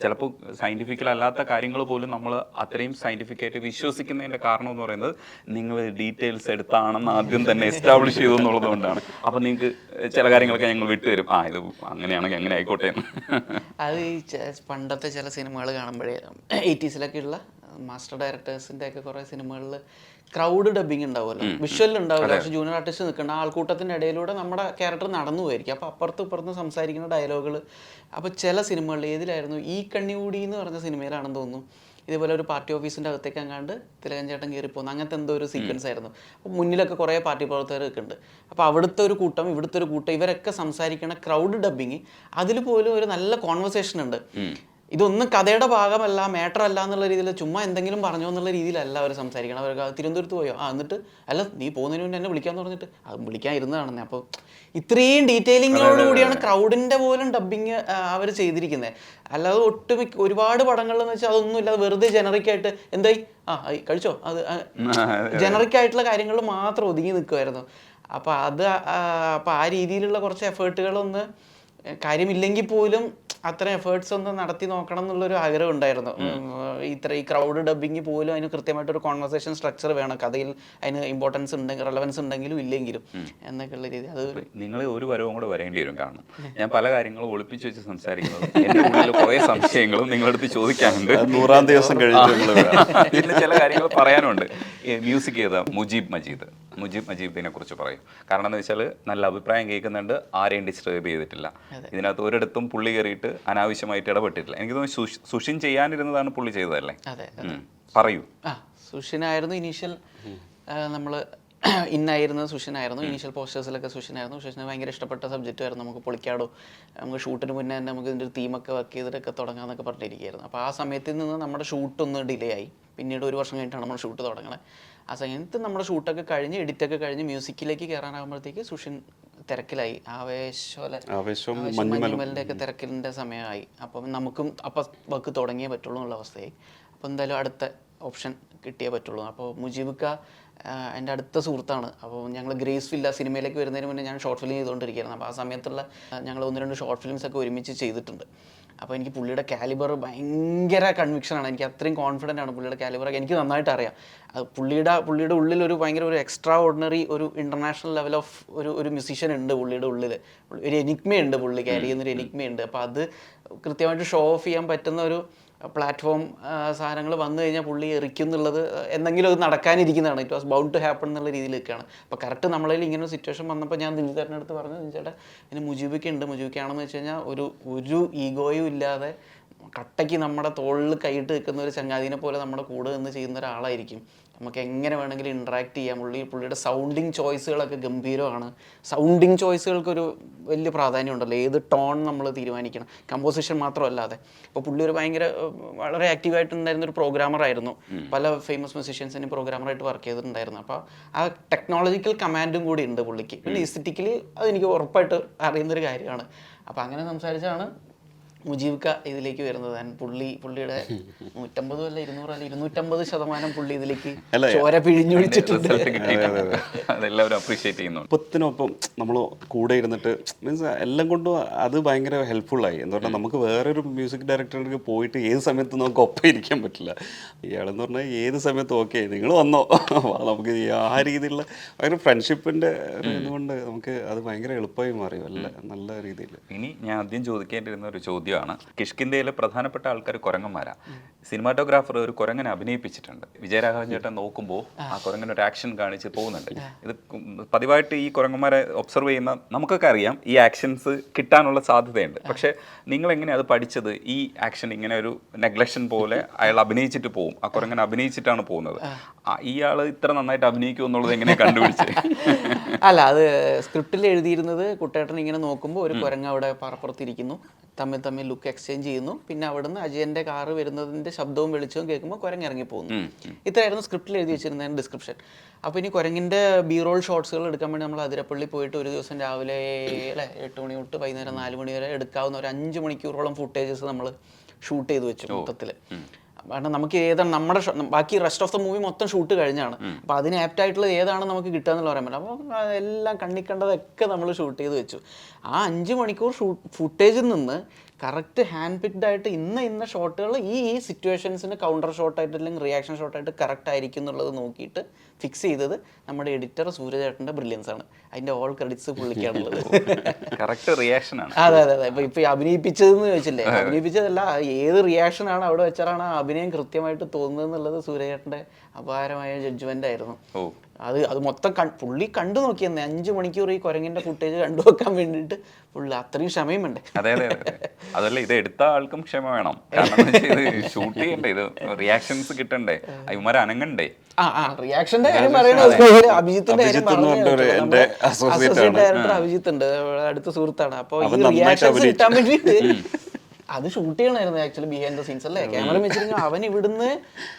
ചിലപ്പോൾ സയൻറ്റിഫിക്കൽ അല്ലാത്ത കാര്യങ്ങൾ പോലും നമ്മൾ അത്രയും സയൻറ്റിഫിക്കായിട്ട് വിശ്വസിക്കുന്നതിൻ്റെ കാരണം എന്ന് പറയുന്നത് നിങ്ങൾ ഡീറ്റെയിൽസ് എടുത്താണെന്ന് ആദ്യം തന്നെ എസ്റ്റാബ്ലിഷ് ചെയ്തു എന്നുള്ളത് കൊണ്ടാണ്. അപ്പം നിങ്ങൾക്ക് ചില കാര്യങ്ങളൊക്കെ ഞങ്ങൾ വിട്ടുതരും, ഇത് അങ്ങനെയാണെങ്കിൽ അങ്ങനെ ആയിക്കോട്ടെ എന്ന്. അത് ഈ പണ്ടത്തെ ചില സിനിമകൾ കാണുമ്പോഴേ 80s ഉള്ള മാസ്റ്റർ ഡയറക്ടേഴ്സിൻ്റെ ഒക്കെ കുറേ സിനിമകളിൽ ക്രൗഡ് ഡബിങ് ഉണ്ടാവുമല്ലോ, വിഷ്വലിൽ ഉണ്ടാവില്ല, പക്ഷേ ജൂനിയർ ആർട്ടിസ്റ്റ് നിൽക്കേണ്ട ആൾക്കൂട്ടത്തിൻ്റെ ഇടയിലൂടെ നമ്മുടെ ക്യാരക്ടർ നടന്നു പോയിരിക്കും. അപ്പോൾ അപ്പുറത്തും ഇപ്പുറത്തും സംസാരിക്കുന്ന ഡയലോഗുകൾ. അപ്പോൾ ചില സിനിമകളിൽ ഏതിലായിരുന്നു, ഈ കണ്ണിയൂടി എന്ന് പറഞ്ഞ സിനിമയിലാണെന്ന് തോന്നുന്നു, ഇതേപോലെ ഒരു പാർട്ടി ഓഫീസിൻ്റെ അകത്തേക്ക് അങ്ങാണ്ട് തിലകൻ ചേട്ടൻ കയറി പോകുന്നു, അങ്ങനത്തെ എന്തോ ഒരു സീക്വൻസ് ആയിരുന്നു. അപ്പോൾ മുന്നിലൊക്കെ കുറേ പാർട്ടി പ്രവർത്തകരൊക്കെ ഉണ്ട്. അപ്പോൾ അവിടുത്തെ ഒരു കൂട്ടം ഇവിടുത്തെ ഒരു കൂട്ടം ഇവരൊക്കെ സംസാരിക്കണ ക്രൗഡ് ഡബിങ്, അതിൽ പോലും ഒരു നല്ല കോൺവെർസേഷൻ ഉണ്ട്. ഇതൊന്നും കഥയുടെ ഭാഗമല്ല, മാറ്റർ അല്ല എന്നുള്ള രീതിയിൽ ചുമ്മാ എന്തെങ്കിലും പറഞ്ഞോ എന്നുള്ള രീതിയിലല്ല അവർ സംസാരിക്കണം. അവർ തിരുവനന്തപുരത്ത് പോയോ, എന്നിട്ട് അല്ല നീ പോകുന്നതിന് മുന്നേ എന്നെ വിളിക്കാന്ന് പറഞ്ഞിട്ട് അത് വിളിക്കാൻ ഇരുന്നതാണെന്നേ. അപ്പോൾ ഇത്രയും ഡീറ്റെയിലിങ്ങോട് കൂടിയാണ് ക്രൗഡിൻ്റെ പോലും ഡബ്ബിങ് അവർ ചെയ്തിരിക്കുന്നത്. അല്ലാതെ ഒട്ടുമിക്ക ഒരുപാട് പടങ്ങളിലെന്ന് വെച്ചാൽ അതൊന്നും ഇല്ലാതെ വെറുതെ ജനറിക്കായിട്ട് എന്തായി കഴിച്ചോ, അത് ജനറിക്കായിട്ടുള്ള കാര്യങ്ങളിൽ മാത്രം ഒതുങ്ങി നിൽക്കുമായിരുന്നു. അപ്പോൾ അപ്പോൾ ആ രീതിയിലുള്ള കുറച്ച് എഫേർട്ടുകളൊന്ന് കാര്യമില്ലെങ്കിൽ പോലും അത്ര എഫേർട്സ് ഒന്ന് നടത്തി നോക്കണം എന്നുള്ളൊരു ആഗ്രഹം ഉണ്ടായിരുന്നു. ഈ ക്രൗഡ് ഡബിങ് പോലും അതിന് കൃത്യമായിട്ടൊരു കോൺവെർസേഷൻ സ്ട്രക്ചർ വേണം, കഥയിൽ അതിന് ഇമ്പോർട്ടൻസ് ഉണ്ടെങ്കിൽ റെലവൻസ് ഉണ്ടെങ്കിലും ഇല്ലെങ്കിലും എന്നൊക്കെയുള്ള രീതി. അത് നിങ്ങൾ ഒരു വരവും കൂടെ വരേണ്ടി വരും. കാരണം ഞാൻ പല കാര്യങ്ങളും ഒളിപ്പിച്ച് വെച്ച് സംസാരിക്കുന്നത്, എൻ്റെ ഉള്ളിൽ കുറേ സംശയങ്ങളും നിങ്ങളടുത്ത് ചോദിക്കാനുണ്ട്. 100-ാം ദിവസം കഴിഞ്ഞിട്ട് പിന്നെ ചില കാര്യങ്ങൾ പറയാനുണ്ട്. മ്യൂസിക് ചെയ്ത മുജീബ് മജീദിനെ കുറിച്ച് പറയും. കാരണം എന്ന് വെച്ചാൽ നല്ല അഭിപ്രായം കേൾക്കുന്നുണ്ട്, ആരെയും ഡിസ്റ്റർബ് ചെയ്തിട്ടില്ല. ഇതിനകത്ത് ഒരിടത്തും പുള്ളി കയറിയിട്ട് അനാവശ്യമായിട്ട് ഇടപെട്ടിട്ടില്ല. എനിക്ക് തോന്നുന്നു സുഷിൻ ചെയ്യാനിരുന്നതാണ് പുള്ളി ചെയ്തതല്ലേ? പറയൂ. സുഷിനായിരുന്നു ഇനീഷ്യൽ, നമ്മൾ ഇന്നായിരുന്നത് സുഷിനായിരുന്നു. ഇനീഷ്യൽ പോസ്റ്റേഴ്സിലൊക്കെ സുഷിനായിരുന്നു. സുഷിന് ഭയങ്കര ഇഷ്ടപ്പെട്ട സബ്ജക്റ്റ് ആയിരുന്നു. നമുക്ക് പൊളിക്കാടോ, നമുക്ക് ഷൂട്ടിന് മുന്നേ തന്നെ നമുക്ക് ഇതിൻ്റെ ഒരു തീമൊക്കെ വർക്ക് ചെയ്തിട്ടൊക്കെ തുടങ്ങാമെന്നൊക്കെ പറഞ്ഞിരിക്കുകയായിരുന്നു. അപ്പോൾ ആ സമയത്തിൽ നിന്ന് നമ്മുടെ ഷൂട്ടൊന്ന് ഡിലേ ആയി. പിന്നീട് 1 വർഷം കഴിഞ്ഞിട്ടാണ് നമ്മൾ ഷൂട്ട് തുടങ്ങണത്. ആ സമയത്ത് നമ്മുടെ ഷൂട്ടൊക്കെ കഴിഞ്ഞ് എഡിറ്റൊക്കെ കഴിഞ്ഞ് മ്യൂസിക്കിലേക്ക് കയറാനാകുമ്പോഴത്തേക്ക് സുഷിൻ തിരക്കിലായി. മഞ്ഞുമലിൻ്റെ ഒക്കെ തിരക്കിൻ്റെ സമയമായി. അപ്പം നമുക്കും അപ്പം വർക്ക് തുടങ്ങിയേ പറ്റുള്ളൂ എന്നുള്ള അവസ്ഥയായി. അപ്പോൾ എന്തായാലും അടുത്ത ഓപ്ഷൻ കിട്ടിയേ പറ്റുള്ളൂ. അപ്പോൾ മുജീബിക്ക എൻ്റെ അടുത്ത സുഹൃത്താണ്. അപ്പോൾ ഞങ്ങൾ ഗ്രേസ് വില്ല സിനിമയിലേക്ക് വരുന്നതിന് മുന്നേ ഞാൻ ഷോർട്ട് ഫിലിം ചെയ്തുകൊണ്ടിരിക്കുകയായിരുന്നു. അപ്പോൾ ആ സമയത്തുള്ള ഞങ്ങൾ 1-2 ഷോർട്ട് ഫിലിംസൊക്കെ ഒരുമിച്ച് ചെയ്തിട്ടുണ്ട്. അപ്പോൾ എനിക്ക് പുള്ളിയുടെ കാലിബർ ഭയങ്കര കൺവിക്ഷനാണ്. എനിക്ക് അത്രയും കോൺഫിഡൻ്റ് ആണ് പുള്ളിയുടെ കാലിബറൊക്കെ എനിക്ക് നന്നായിട്ട് അറിയാം. അത് പുള്ളിയുടെ ഉള്ളിൽ ഒരു ഭയങ്കര ഒരു എക്സ്ട്രാ ഓർഡിനറി ഒരു ഇൻ്റർനാഷണൽ ലെവൽ ഓഫ് ഒരു മ്യൂസീഷ്യൻ ഉണ്ട് പുള്ളിയുടെ ഉള്ളിൽ. ഒരു എനിഗ്മയുണ്ട്, പുള്ളി ക്യാരി ചെയ്യുന്നൊരു എനിഗ്മയുണ്ട്. അപ്പോൾ അത് കൃത്യമായിട്ട് ഷോ ഓഫ് ചെയ്യാൻ പറ്റുന്ന ഒരു പ്ലാറ്റ്ഫോം സാധനങ്ങൾ വന്നു കഴിഞ്ഞാൽ പുള്ളി എറിക്കും എന്നുള്ളത് എന്തെങ്കിലും അത് നടക്കാനിരിക്കുന്നതാണ്. It was bound to happen എന്നുള്ള രീതിയിൽ നിൽക്കുകയാണ്. അപ്പോൾ കറക്റ്റ് നമ്മളതിൽ ഇങ്ങനെ ഒരു സിറ്റുവേഷൻ വന്നപ്പോൾ ഞാൻ ദിലീപേട്ടൻ്റെ അടുത്ത് പറഞ്ഞു, ചേട്ടാ ഇനി മുജീബിക്കാണെന്ന് വെച്ച് കഴിഞ്ഞാൽ ഒരു ഈഗോയും ഇല്ലാതെ കട്ടയ്ക്ക് നമ്മുടെ തോളിൽ കൈയിട്ട് നിൽക്കുന്ന ഒരു ചങ്ങാതിനെ പോലെ നമ്മുടെ കൂടെ നിന്ന് ചെയ്യുന്ന ഒരാളായിരിക്കും. നമുക്ക് എങ്ങനെ വേണമെങ്കിലും ഇൻട്രാക്ട് ചെയ്യാം. പുള്ളിയുടെ സൗണ്ടിങ് ചോയ്സുകളൊക്കെ ഗംഭീരമാണ്. സൗണ്ടിങ് ചോയ്സുകൾക്കൊരു വലിയ പ്രാധാന്യം ഉണ്ടല്ലോ, ഏത് ടോൺ നമ്മൾ തീരുമാനിക്കണം, കമ്പോസിഷൻ മാത്രമല്ലാതെ. അപ്പോൾ പുള്ളി ഒരു വളരെ ആക്റ്റീവായിട്ടുണ്ടായിരുന്നൊരു പ്രോഗ്രാമറായിരുന്നു. പല ഫേമസ് മ്യൂസീഷ്യൻസിന് പ്രോഗ്രാമറായിട്ട് വർക്ക് ചെയ്തിട്ടുണ്ടായിരുന്നു. അപ്പോൾ ആ ടെക്നോളജിക്കൽ കമാൻഡും കൂടി ഉണ്ട് പുള്ളിക്ക്. പിന്നെ എസ്തെറ്റിക്കലി അതെനിക്ക് ഉറപ്പായിട്ട് അറിയുന്നൊരു കാര്യമാണ്. അപ്പോൾ അങ്ങനെ സംസാരിച്ചാണ് മുജീബിക്ക ഇതിലേക്ക് വരുന്നത്. പുള്ളിയുടെ 150 അല്ല 200 അല്ല 250% പുള്ളി ഇതിലേക്ക് ചോര പിഴിഞ്ഞൊഴിച്ചിട്ടുണ്ട്. അതെല്ലാവരും അപ്രീഷിയേറ്റ് ചെയ്യുന്നു. ഒപ്പത്തിനൊപ്പം നമ്മൾ കൂടെ ഇരുന്നിട്ട് മീൻസ് എല്ലാം കൊണ്ടും അത് ഭയങ്കര ഹെൽപ്ഫുള്ളായി. എന്തുകൊണ്ടാൽ നമുക്ക് വേറൊരു മ്യൂസിക് ഡയറക്ടറിലേക്ക് പോയിട്ട് ഏത് സമയത്ത് നമുക്ക് ഒപ്പം ഇരിക്കാൻ പറ്റില്ല. ഇയാളെന്ന് പറഞ്ഞാൽ ഏത് സമയത്ത് ഓക്കെ നിങ്ങൾ വന്നോ, നമുക്ക് ആ രീതിയിലുള്ള ഭയങ്കര ഫ്രണ്ട്ഷിപ്പിൻ്റെ ഇതുകൊണ്ട് നമുക്ക് അത് ഭയങ്കര എളുപ്പമായി മാറി നല്ല രീതിയിൽ. ഇനി ഞാൻ ആദ്യം ചോദിക്കേണ്ടിരുന്ന ഒരു ചോദ്യം, കിഷ്കിന്ധയിലെ പ്രധാനപ്പെട്ട ആൾക്കാർ കുരങ്ങന്മാരാ. സിനിമാറ്റോഗ്രാഫർ ഒരു കുരങ്ങനെ അഭിനയിപ്പിച്ചിട്ടുണ്ട്. വിജയരാഘവൻ ചേട്ടൻ നോക്കുമ്പോൾ ആ കുരങ്ങനെ ഒരു ആക്ഷൻ കാണിച്ച് പോകുന്നുണ്ട്. ഇത് പതിവായിട്ട് ഈ കുരങ്ങന്മാരെ ഒബ്സർവ് ചെയ്യുന്ന നമുക്കൊക്കെ അറിയാം ഈ ആക്ഷൻസ് കിട്ടാനുള്ള സാധ്യതയുണ്ട്. പക്ഷെ നിങ്ങൾ എങ്ങനെയാണ് അത് പഠിച്ചത്? ഈ ആക്ഷൻ ഇങ്ങനെ ഒരു നെഗ്ലക്ഷൻ പോലെ അയാൾ അഭിനയിച്ചിട്ട് പോകും, ആ കുരങ്ങനെ അഭിനയിച്ചിട്ടാണ് പോകുന്നത്. ഇയാൾ ഇത്ര നന്നായിട്ട് അഭിനയിക്കും എന്നുള്ളത് എങ്ങനെ കണ്ടുപിടിച്ചത്? അല്ല, അത് സ്ക്രിപ്റ്റിൽ എഴുതിയിരുന്നത് കുട്ടേട്ടൻ ഇങ്ങനെ നോക്കുമ്പോൾ ഒരു കുരങ്ങ് അവിടെ പറപ്പുറത്തിരിക്കുന്നു, തമ്മിൽ ലുക്ക് എക്സ്ചേഞ്ച് ചെയ്യുന്നു. പിന്നെ അവിടുന്ന് അജയൻ്റെ കാറ് വരുന്നതിൻ്റെ ശബ്ദവും വെളിച്ചവും കേൾക്കുമ്പോൾ കുരങ്ങ് ഇറങ്ങി പോകുന്നു. ഇത്രയായിരുന്നു സ്ക്രിപ്റ്റിൽ എഴുതി വെച്ചിരുന്നതിൻ്റെ ഡിസ്ക്രിപ്ഷൻ. അപ്പോൾ ഇനി കുരങ്ങിൻ്റെ ബി റോൾ ഷോട്ട്സുകൾ എടുക്കാൻ വേണ്ടി നമ്മൾ അതിരപ്പള്ളി പോയിട്ട് ഒരു ദിവസം രാവിലെ 8 മണി തൊട്ട് വൈകുന്നേരം 4 മണി വരെ എടുക്കാവുന്ന ഒരു 5 മണിക്കൂറോളം ഫുട്ടേജസ് നമ്മൾ ഷൂട്ട് ചെയ്ത് വെച്ചു മൊത്തത്തിൽ. കാരണം നമുക്ക് ഏതാണ് നമ്മുടെ ബാക്കി റെസ്റ്റ് ഓഫ് ദ മൂവി മൊത്തം ഷൂട്ട് കഴിഞ്ഞാണ്. അപ്പോൾ അതിന് ആപ്റ്റായിട്ടുള്ള ഏതാണ് നമുക്ക് കിട്ടുക എന്നുള്ള പറയാൻ പറ്റില്ല. അപ്പോൾ എല്ലാം കണ്ണിക്കണ്ടതൊക്കെ നമ്മൾ ഷൂട്ട് ചെയ്ത് വെച്ചു. ആ 5 മണിക്കൂർ ഫുട്ടേജിൽ നിന്ന് കറക്റ്റ് ഹാൻഡ് പിക്ഡ് ആയിട്ട് ഇന്ന ഷോട്ടുകൾ ഈ സിറ്റുവേഷൻസിന് കൗണ്ടർ ഷോട്ടായിട്ട് അല്ലെങ്കിൽ റിയാക്ഷൻ ഷോട്ടായിട്ട് കറക്റ്റ് ആയിരിക്കും എന്നുള്ളത് നോക്കിയിട്ട് ഫിക്സ് ചെയ്തത് നമ്മുടെ എഡിറ്റർ സൂര്യചേട്ടൻ്റെ ബ്രില്യൻസ് ആണ്. അതിൻ്റെ ഓൾ ക്രെഡിറ്റ്സ് പുള്ളിക്കാണുള്ളത്. കറക്റ്റ് റിയാക്ഷൻ ആണ്. അതെ അതെ അതെ. ഇപ്പൊ അഭിനയിപ്പിച്ചതെന്ന് ചോദിച്ചില്ലേ, അഭിനയിപ്പിച്ചതല്ല, ഏത് റിയാക്ഷൻ ആണ് അവിടെ വെച്ചാണ് ആ അഭിനയം കൃത്യമായിട്ട് തോന്നുന്നത് എന്നുള്ളത് സൂര്യചേട്ടൻ്റെ അപാരമായ ജഡ്ജ്മെന്റ് ആയിരുന്നു. അത് മൊത്തം പുള്ളി കണ്ടു നോക്കിയെന്നെ 5 മണിക്കൂർ ഈ കുരങ്ങിന്റെ ഫുട്ടേജ് കണ്ടു വെക്കാൻ വേണ്ടിയിട്ട് പുള്ളി അത്രയും ക്ഷമയും വേണ്ടേ. അതെ അതെ അതെ. അതല്ല, ഇത് എടുത്ത ആൾക്കും ക്ഷമ വേണം. കാരണം ഇത് ഷൂട്ട് ചെയ്യണ്ടേ, ഇത് റിയാക്ഷൻസ് കിട്ടണ്ടേ, ഇവന്മാരെ അനങ്ങണ്ടേ. റിയാക്ഷന്റെ കാര്യം പറയണത് അഭിജിത്തിന്റെ അസോസിയേറ്റ് ഡയറക്ടർ അഭിജിത്ത് ഉണ്ട്, അടുത്ത സുഹൃത്താണ്. അപ്പൊ ഈ റിയാക്ഷൻസ് കിട്ടാൻ വേണ്ടിയിട്ട് അത് ഷൂട്ട് ചെയ്യണമായിരുന്നു ആക്ച്വലി ബിഹൈൻഡ് ദ സീൻസ് അല്ലേ. ക്യാമറ വെച്ചിട്ട് അവൻ ഇവിടുന്ന്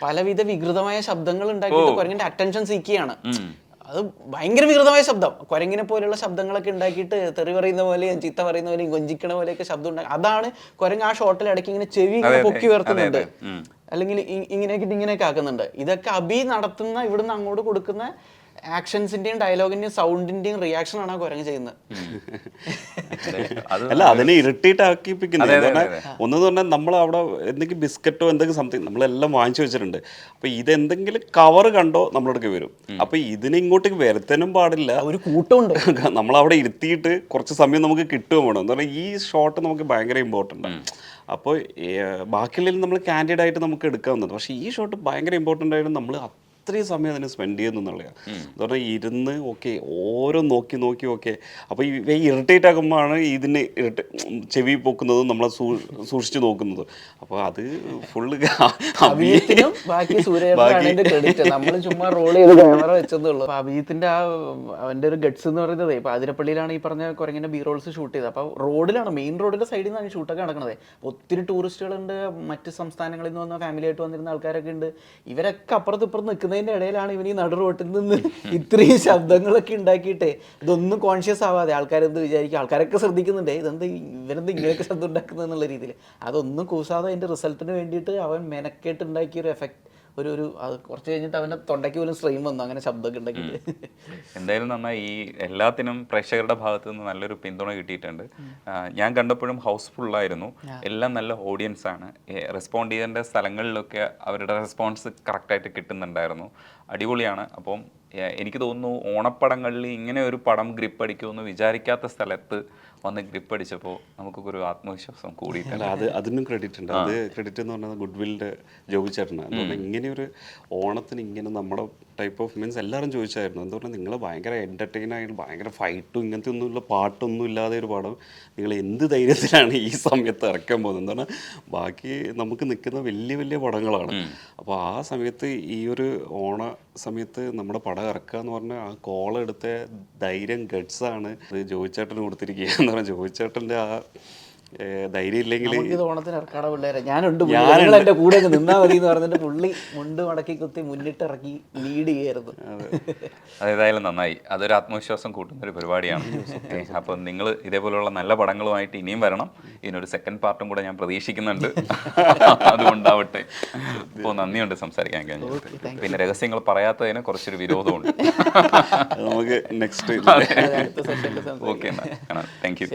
പലവിധ വികൃതമായ ശബ്ദങ്ങൾ ഉണ്ടാക്കിയിട്ട് കുരങ്ങിന്റെ അറ്റൻഷൻ സീക്കുകയാണ്. അത് ഭയങ്കര വികൃതമായ ശബ്ദം, കുരങ്ങിനെ പോലെയുള്ള ശബ്ദങ്ങളൊക്കെ ഉണ്ടാക്കിയിട്ട് തെറി പറയുന്ന പോലെയും ചീത്ത പറയുന്ന പോലെയും കൊഞ്ചിക്കണ പോലെയൊക്കെ ശബ്ദം ഉണ്ടാക്കി. അതാണ് കുരങ്ങ് ആ ഷോട്ടിൽ ഇടയ്ക്ക് ഇങ്ങനെ ചെവി ഇങ്ങനെ പൊക്കി ഉയർത്തുന്നുണ്ട്, അല്ലെങ്കിൽ ഇങ്ങനെയൊക്കെ ആക്കുന്നുണ്ട്. ഇതൊക്കെ അഭി നടത്തുന്ന ഇവിടുന്ന് അങ്ങോട്ട് കൊടുക്കുന്ന ആക്ഷൻസിന്റെയും ഡയലോഗിന്റെയും സൗണ്ടിന്റെയും റിയാക്ഷൻ ആണ് ആ കുരങ്ങ് ചെയ്യുന്നത്. അല്ല, അതിനെ ഇറിറ്റേറ്റ് ആക്കിപ്പിക്കുന്നത് ഒന്നെന്ന് പറഞ്ഞാൽ നമ്മൾ അവിടെ എന്തെങ്കിലും ബിസ്ക്കറ്റോ എന്തെങ്കിലും സംതിങ് നമ്മളെല്ലാം വാങ്ങിച്ചു വെച്ചിട്ടുണ്ട്. അപ്പൊ ഇതെന്തെങ്കിലും കവർ കണ്ടോ നമ്മളടുക്ക് വരും. അപ്പൊ ഇതിനെ ഇങ്ങോട്ടേക്ക് വരുത്താനും പാടില്ല, ഒരു കൂട്ടമുണ്ട്. നമ്മളവിടെ ഇരുത്തിയിട്ട് കുറച്ച് സമയം നമുക്ക് കിട്ടുകയും വേണം. എന്ന് പറഞ്ഞാൽ ഈ ഷോട്ട് നമുക്ക് ഭയങ്കര ഇമ്പോർട്ടൻ്റ് ആണ്. അപ്പോൾ ബാക്കിയുള്ളതിൽ നമ്മൾ കാൻഡിഡ് ആയിട്ട് നമുക്ക് എടുക്കാവുന്നത്, പക്ഷേ ഈ ഷോട്ട് ഭയങ്കര ഇമ്പോർട്ടൻ്റ് ആയിട്ട് നമ്മൾ അത്രയും സമയം അതിനെ സ്പെൻഡ് ചെയ്യുന്നു എന്നുള്ളതാണ്. എന്ന് പറഞ്ഞാൽ ഇരുന്ന് ഓക്കെ ഓരോ നോക്കി ഓക്കെ. അപ്പോൾ ഈ ഇറിറ്റേറ്റ് ആക്കുമ്പോഴാണ് ഇതിന് ചെവി പൊക്കുന്നതും നമ്മളെ സൂക്ഷിച്ച് നോക്കുന്നത്. അപ്പോൾ അത് ഫുള്ള് നമ്മൾ ചുമ്മാ റോൾ ചെയ്ത് ക്യാമറ വെച്ചെന്നുള്ളൂ. അഭിജിത്തിന്റെ അവന്റെ ഒരു ഗട്ട്സ് എന്ന് പറയുന്നത് ഇപ്പൊ അതിരപ്പള്ളിയിലാണ് ഈ പറഞ്ഞ കുരങ്ങിന്റെ ബി റോൾസ് ഷൂട്ട് ചെയ്തത്. അപ്പോൾ റോഡിലാണ്, മെയിൻ റോഡിന്റെ സൈഡിൽ നിന്നാണ് ഷൂട്ടൊക്കെ നടക്കുന്നത്. ഒത്തിരി ടൂറിസ്റ്റുകളുണ്ട്, മറ്റ് സംസ്ഥാനങ്ങളിൽ നിന്ന് വന്ന ഫാമിലി ആയിട്ട് വന്നിരുന്ന ആൾക്കാരൊക്കെ ഉണ്ട്. ഇവരൊക്കെ അപ്പുറത്ത് ഇപ്പുറത്ത് നിൽക്കുന്നതിന്റെ ഇടയിലാണ് ഇവൻ ഈ നടു റോട്ടിൽ നിന്ന് ഇത്രയും ശബ്ദങ്ങളൊക്കെ ഉണ്ടാക്കിയിട്ട് ഇതൊന്നും കോൺഷ്യസ് ആവാതെ ആൾക്കാരെന്ത് വിചാരിക്കും, ആൾക്കാരൊക്കെ ശ്രദ്ധിക്കുന്നുണ്ട് ഇവരെന്ത് ഇങ്ങനെയൊക്കെ ശബ്ദം ഉണ്ടാക്കുന്നത് എന്നുള്ള രീതിയിൽ. അതൊന്നും കൂസാതെ അതിന്റെ റിസൾട്ടിന് വേണ്ടിയിട്ട് അവൻ മെനക്കേട്ട് ഉണ്ടാക്കിയൊരു എഫക്ട് ഒരു അത് കുറച്ച് കഴിഞ്ഞിട്ട് അവൻ്റെ തൊണ്ടയ്ക്ക് പോലും സ്ട്രെയിൻ വന്നു, അങ്ങനെ ശബ്ദമൊക്കെ ഉണ്ടാക്കിയിട്ട്. എന്തായാലും നന്നായി. ഈ എല്ലാത്തിനും പ്രേക്ഷകരുടെ ഭാഗത്തു നിന്ന് നല്ലൊരു പിന്തുണ കിട്ടിയിട്ടുണ്ട്. ഞാൻ കണ്ടപ്പോഴും ഹൗസ്ഫുള്ളായിരുന്നു. എല്ലാം നല്ല ഓഡിയൻസ് ആണ്. റെസ്പോണ്ട് ചെയ്യേണ്ട സ്ഥലങ്ങളിലൊക്കെ അവരുടെ റെസ്പോൺസ് കറക്റ്റായിട്ട് കിട്ടുന്നുണ്ടായിരുന്നു. അടിപൊളിയാണ്. അപ്പം എനിക്ക് തോന്നുന്നു ഓണപ്പടങ്ങളിൽ ഇങ്ങനെ ഒരു പടം ഗ്രിപ്പ് അടിക്കുമെന്ന് വിചാരിക്കാത്ത സ്ഥലത്ത് വന്ന് ഗ്രിപ്പ് അടിച്ചപ്പോൾ നമുക്കൊക്കെ ഒരു ആത്മവിശ്വാസം കൂടിയിട്ടുണ്ട്. അതിനും ക്രെഡിറ്റ് ഉണ്ട്. അത് ക്രെഡിറ്റ് എന്ന് പറഞ്ഞാൽ ഗുഡ്വില്ലിൻ്റെ ജോബി ചേട്ടനാണ്. ഇങ്ങനെയൊരു ഓണത്തിന് ഇങ്ങനെ നമ്മുടെ ടൈപ്പ് ഓഫ് മീൻസ് എല്ലാവരും ചോദിച്ചായിരുന്നു, എന്താ പറഞ്ഞാൽ നിങ്ങൾ ഭയങ്കര എൻ്റർടൈൻ ആയിട്ട് ഭയങ്കര ഫൈറ്റും ഇങ്ങനത്തെ ഒന്നുമില്ല, പാട്ടൊന്നും ഇല്ലാതെ ഒരു പടം നിങ്ങൾ എന്ത് ധൈര്യത്തിലാണ് ഈ സമയത്ത് ഇറക്കാൻ പോകുന്നത്. എന്ന് പറഞ്ഞാൽ ബാക്കി നമുക്ക് നിൽക്കുന്ന വലിയ വലിയ പടങ്ങളാണ്. അപ്പോൾ ആ സമയത്ത് ഈ ഒരു ഓണ സമയത്ത് നമ്മുടെ പടം ഇറക്കുക എന്ന് പറഞ്ഞാൽ ആ കോളെടുത്ത ധൈര്യം ഗട്ട്സാണ് അത് ജോയിച്ചേട്ടന് കൊടുത്തിരിക്കുക എന്ന് പറഞ്ഞാൽ ജോയിച്ചേട്ടൻ്റെ ആ ധൈര്യം ഇല്ലെങ്കിൽ ഓണത്തിന് ഇറക്കാട പിള്ളേരെ ഞാനുണ്ട്, എൻ്റെ കൂടെ നിന്നാ മതി എന്ന് പറഞ്ഞിട്ട് പുള്ളി മുണ്ട് മടക്കി കുത്തി മുന്നിട്ടിറക്കി ലീഡ് ചെയ്യായിരുന്നു. അതേതായാലും നന്നായി. അതൊരു ആത്മവിശ്വാസം കൂട്ടുന്ന ഒരു പരിപാടിയാണ്. അപ്പം നിങ്ങൾ ഇതേപോലെയുള്ള നല്ല പടങ്ങളുമായിട്ട് ഇനിയും വരണം. ഇതിനൊരു സെക്കൻഡ് പാർട്ടും കൂടെ ഞാൻ പ്രതീക്ഷിക്കുന്നുണ്ട്. അതുകൊണ്ടാവട്ടെ. ഇപ്പോൾ നന്ദിയുണ്ട് സംസാരിക്കാൻ കഴിഞ്ഞത്. പിന്നെ രഹസ്യങ്ങൾ പറയാത്തതിന് കുറച്ചൊരു വിരോധമുണ്ട്. നമുക്ക് നെക്സ്റ്റ് ഓക്കെ, എന്നാൽ താങ്ക് യു.